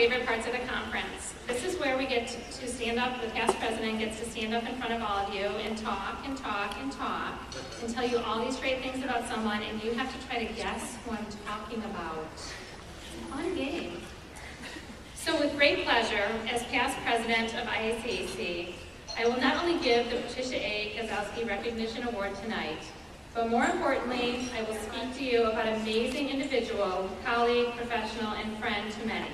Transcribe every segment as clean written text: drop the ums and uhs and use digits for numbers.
favorite parts of the conference. This is where we get to stand up, the past president gets to stand up in front of all of you and talk and talk and talk and tell you all these great things about someone, and you have to try to guess who I'm talking about. It's a fun game. So with great pleasure, as past president of IACAC, I will not only give the Patricia A. Kasowski Recognition Award tonight, but more importantly, I will speak to you about an amazing individual, colleague, professional, and friend to many.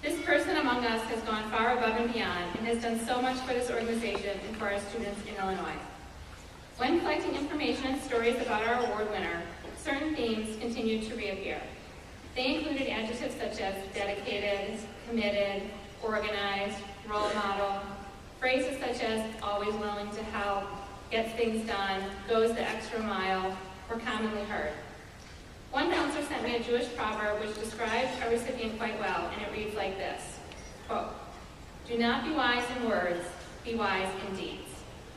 This person among us has gone far above and beyond and has done so much for this organization and for our students in Illinois. When collecting information and stories about our award winner, certain themes continued to reappear. They included adjectives such as dedicated, committed, organized, role model, phrases such as always willing to help, gets things done, goes the extra mile, were commonly heard. One counselor sent me a Jewish proverb which describes our recipient quite well, and it reads like this, quote, "Do not be wise in words, be wise in deeds,"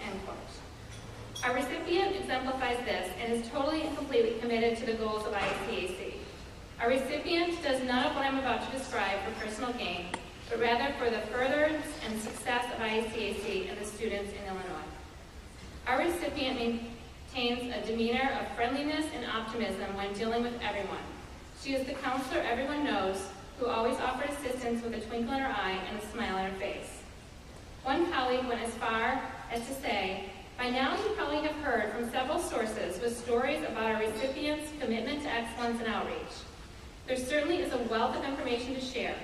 end quote. Our recipient exemplifies this and is totally and completely committed to the goals of IACAC. Our recipient does none of what I'm about to describe for personal gain, but rather for the furtherance and success of IACAC and the students in Illinois. Our recipient maintains a demeanor of friendliness and optimism when dealing with everyone. She is the counselor everyone knows, who always offered assistance with a twinkle in her eye and a smile on her face. One colleague went as far as to say, "By now you probably have heard from several sources with stories about our recipient's commitment to excellence and outreach. There certainly is a wealth of information to share.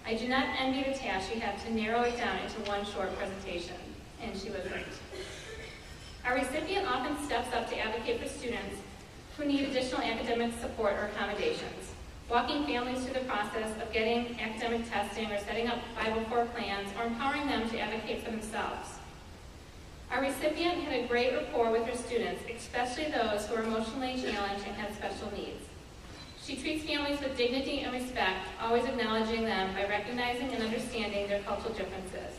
I do not envy the task you have to narrow it down into one short presentation," and she was right. Our recipient often steps up to advocate for students who need additional academic support or accommodations, walking families through the process of getting academic testing or setting up 504 plans or empowering them to advocate for themselves. Our recipient had a great rapport with her students, especially those who are emotionally challenged and have special needs. She treats families with dignity and respect, always acknowledging them by recognizing and understanding their cultural differences.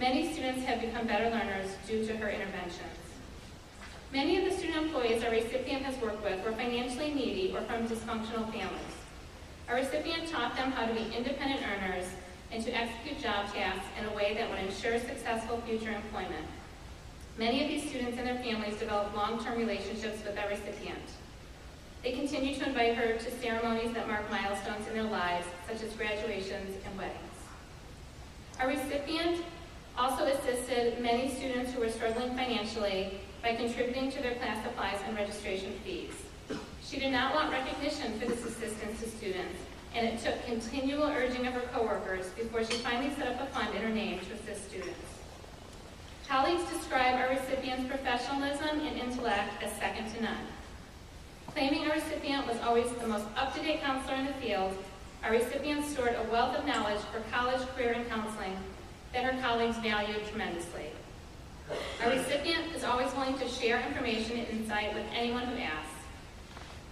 Many students have become better learners due to her interventions. Many of the student employees our recipient has worked with were financially needy or from dysfunctional families. Our recipient taught them how to be independent earners and to execute job tasks in a way that would ensure successful future employment. Many of these students and their families developed long-term relationships with our recipient. They continue to invite her to ceremonies that mark milestones in their lives, such as graduations and weddings. Our recipient also assisted many students who were struggling financially by contributing to their class supplies and registration fees. She did not want recognition for this assistance to students, and it took continual urging of her coworkers before she finally set up a fund in her name to assist students. Colleagues describe our recipient's professionalism and intellect as second to none. Claiming our recipient was always the most up-to-date counselor in the field, our recipient stored a wealth of knowledge for college, career, and counseling that her colleagues valued tremendously. Our recipient is always willing to share information and insight with anyone who asks.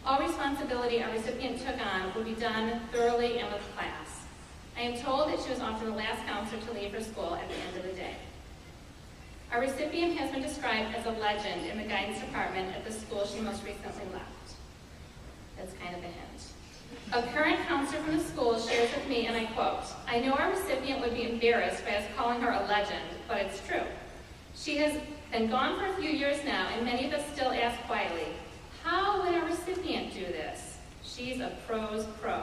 All responsibility our recipient took on would be done thoroughly and with class. I am told that she was often the last counselor to leave her school at the end of the day. Our recipient has been described as a legend in the guidance department at the school she most recently left. That's kind of a hint. A current counselor from the school shares with me, and I quote, "I know our recipient would be embarrassed by us calling her a legend, but it's true. She has been gone for a few years now, and many of us still ask quietly, how would our recipient do this? She's a pro's pro."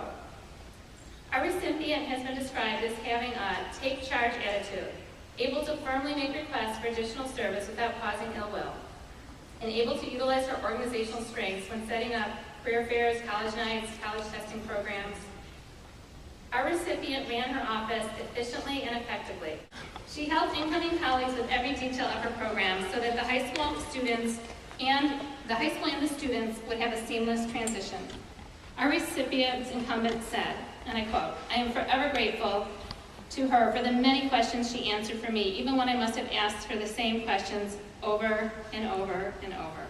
Our recipient has been described as having a take-charge attitude, able to firmly make requests for additional service without causing ill will, and able to utilize her organizational strengths when setting up career fairs, college nights, college testing programs. Our recipient ran her office efficiently and effectively. She helped incoming colleagues with every detail of her program so that the high school and the students would have a seamless transition. Our recipient's incumbent said, and I quote, "I am forever grateful to her for the many questions she answered for me, even when I must have asked her the same questions over and over and over."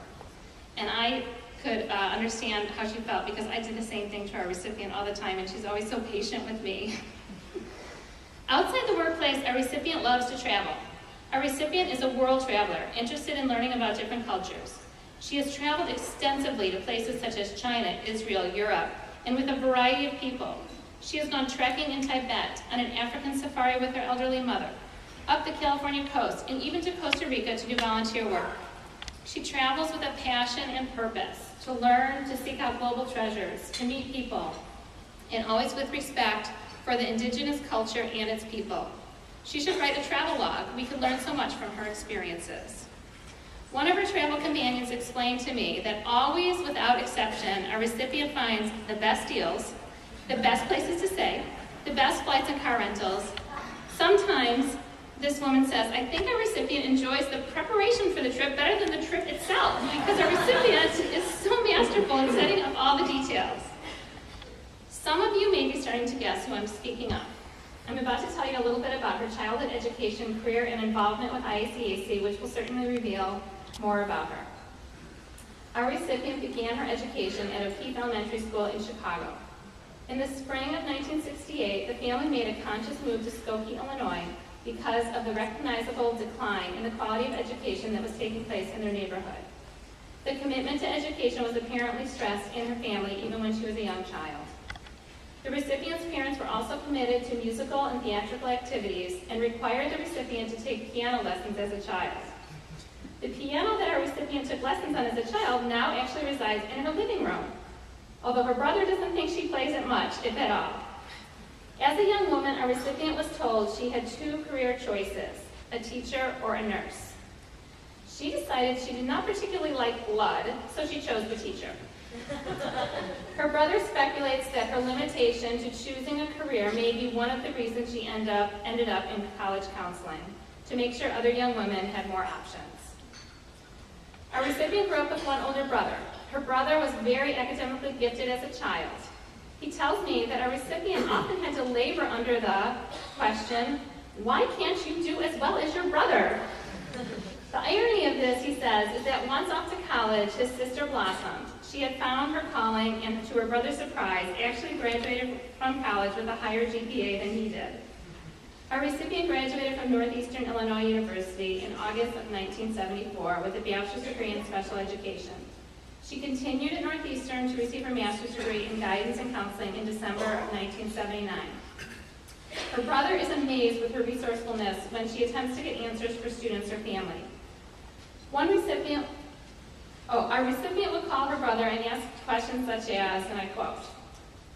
And I could understand how she felt because I did the same thing to our recipient all the time, and she's always so patient with me. Outside the workplace, our recipient loves to travel. Our recipient is a world traveler, interested in learning about different cultures. She has traveled extensively to places such as China, Israel, Europe, and with a variety of people. She has gone trekking in Tibet, on an African safari with her elderly mother, up the California coast, and even to Costa Rica to do volunteer work. She travels with a passion and purpose, to learn, to seek out global treasures, to meet people, and always with respect for the indigenous culture and its people. She should write a travel log. We could learn so much from her experiences. One of her travel companions explained to me that always, without exception, a recipient finds the best deals, the best places to stay, the best flights and car rentals. Sometimes, this woman says, I think our recipient enjoys the preparation for the trip better than the trip itself, because our recipient is so masterful in setting up all the details. Some of you may be starting to guess who I'm speaking of. I'm about to tell you a little bit about her childhood education, career, and involvement with IACAC, which will certainly reveal more about her. Our recipient began her education at O'Keefe Elementary School in Chicago. In the spring of 1968, the family made a conscious move to Skokie, Illinois, because of the recognizable decline in the quality of education that was taking place in their neighborhood. The commitment to education was apparently stressed in her family even when she was a young child. The recipient's parents were also committed to musical and theatrical activities and required the recipient to take piano lessons as a child. The piano that our recipient took lessons on as a child now actually resides in her living room, although her brother doesn't think she plays it much, if at all. As a young woman, our recipient was told she had two career choices, a teacher or a nurse. She decided she did not particularly like blood, so she chose the teacher. Her brother speculates that her limitation to choosing a career may be one of the reasons she ended up in college counseling, to make sure other young women had more options. Our recipient grew up with one older brother. Her brother was very academically gifted as a child. He tells me that our recipient often had to labor under the question, why can't you do as well as your brother? The irony of this, he says, is that once off to college, his sister blossomed. She had found her calling and, to her brother's surprise, actually graduated from college with a higher GPA than he did. Our recipient graduated from Northeastern Illinois University in August of 1974 with a bachelor's degree in special education. She continued at Northeastern to receive her master's degree in guidance and counseling in December of 1979. Her brother is amazed with her resourcefulness when she attempts to get answers for students or family. Our recipient would call her brother and ask questions such as, and I quote,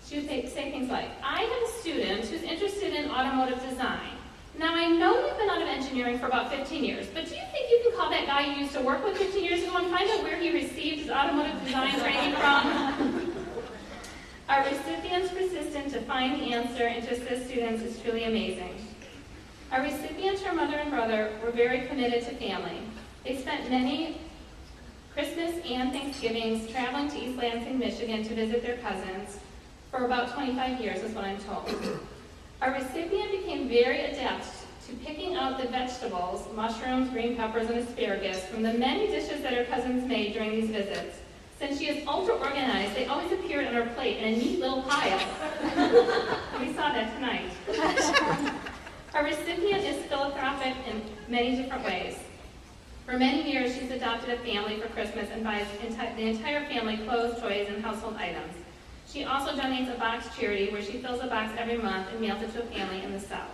she would say things like, I have a student who's interested in automotive design. Now I know you've been out of engineering for about 15 years, but do you think you can call that guy you used to work with 15 years ago and find out where he received his automotive design training from? Our recipient's persistence to find the answer and to assist students is truly amazing. Our recipients, her mother and brother, were very committed to family. They spent many Christmas and Thanksgivings traveling to East Lansing, Michigan to visit their cousins for about 25 years, is what I'm told. Our recipient became very adept to picking out the vegetables, mushrooms, green peppers, and asparagus from the many dishes that her cousins made during these visits. Since she is ultra-organized, they always appeared on her plate in a neat little pile. We saw that tonight. Our recipient is philanthropic in many different ways. For many years, she's adopted a family for Christmas and buys the entire family clothes, toys, and household items. She also donates a box charity where she fills a box every month and mails it to a family in the South.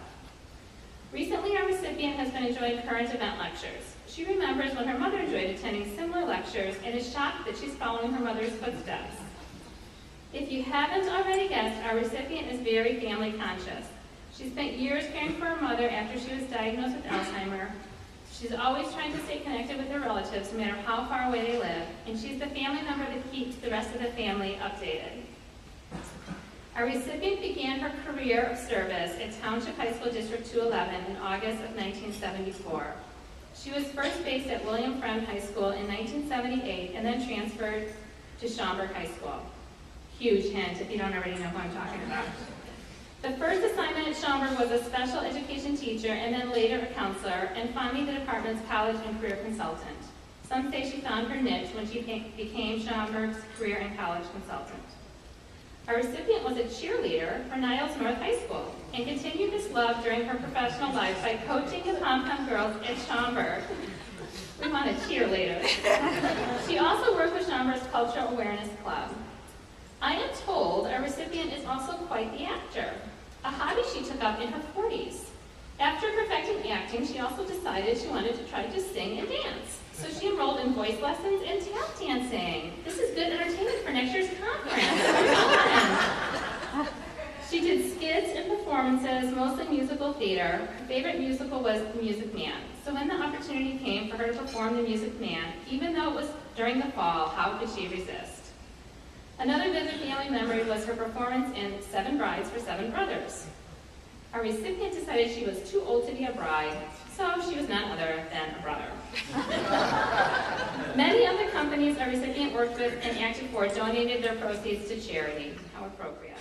Recently, our recipient has been enjoying current event lectures. She remembers when her mother enjoyed attending similar lectures and is shocked that she's following her mother's footsteps. If you haven't already guessed, our recipient is very family conscious. She spent years caring for her mother after she was diagnosed with Alzheimer's. She's always trying to stay connected with her relatives no matter how far away they live, and she's the family member that keeps the rest of the family updated. Our recipient began her career of service at Township High School District 211 in August of 1974. She was first based at William Friend High School in 1978 and then transferred to Schaumburg High School. Huge hint if you don't already know who I'm talking about. The first assignment at Schaumburg was a special education teacher and then later a counselor, and finally the department's college and career consultant. Some say she found her niche when she became Schaumburg's career and college consultant. Our recipient was a cheerleader for Niles North High School and continued this love during her professional life by coaching the pom-pom girls at Schaumburg. We want a cheerleader. She also worked with Schaumburg's Cultural Awareness Club. I am told our recipient is also quite the actor, a hobby she took up in her 40s. After perfecting acting, she also decided she wanted to try to sing and dance. So she enrolled in voice lessons and tap dancing. This is good entertainment for next year's conference. She did skits and performances, mostly musical theater. Her favorite musical was The Music Man. So when the opportunity came for her to perform The Music Man, even though it was during the fall, how could she resist? Another vivid family memory was her performance in 7 Brides for 7 Brothers. Our recipient decided she was too old to be a bride, so she was none other than a brother. Many of the companies our recipient worked with and acted for donated their proceeds to charity. How appropriate.